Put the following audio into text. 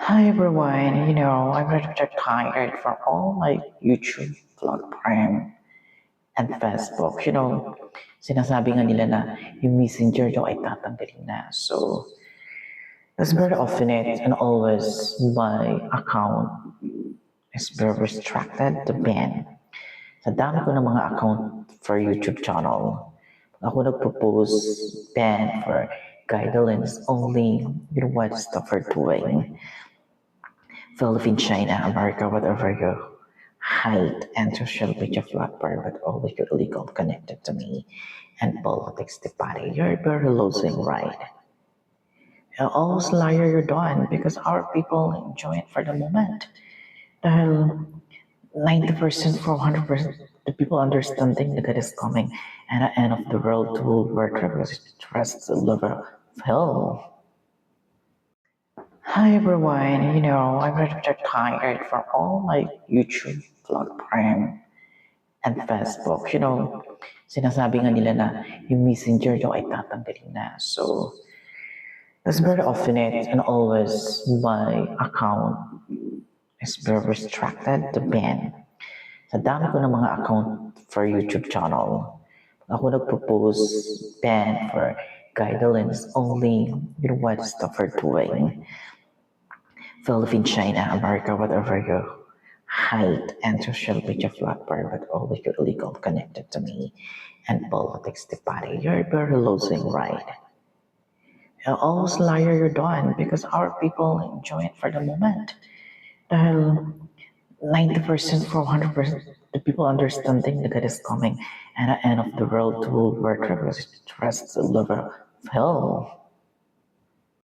Hi everyone, I'm a bit tired from all my YouTube vlog prime and Facebook. Sinasabi nga nila na yung messenger daw ay tatanggalin na. So, that's very often it and always my account is very restricted to ban. Sa dami ko ng mga account for YouTube channel, ako nagpropose ban for guidelines only, what stuff we're doing. Philippines, China, America, whatever you hide and social media platform, but always you're illegal connected to me and politics the party. You're very losing, right? Always liar you're done because our people enjoy it for the moment. Dahil 90% for 100% the people understanding that it is coming and the end of the world will work because trust the level of hell. Hi everyone, I'm a bit tired from all my YouTube vlog prime and Facebook. Sinasabi nga nila na yung messenger daw ay tatanggalin na. So, that's very often it and always my account is very restricted to ban. Sa dami ko ng mga account for YouTube channel, ako nagpropose ban for guidelines only, what stuff we're doing. Philippines, China, America, whatever you hide and social media platform, but always you're illegal connected to me and politics the party. You're very losing, right? Always liar you're done because our people enjoy it for the moment. Dahil 90% for 100% the people understanding that it is coming and the end of the world will work because trust the level of hell.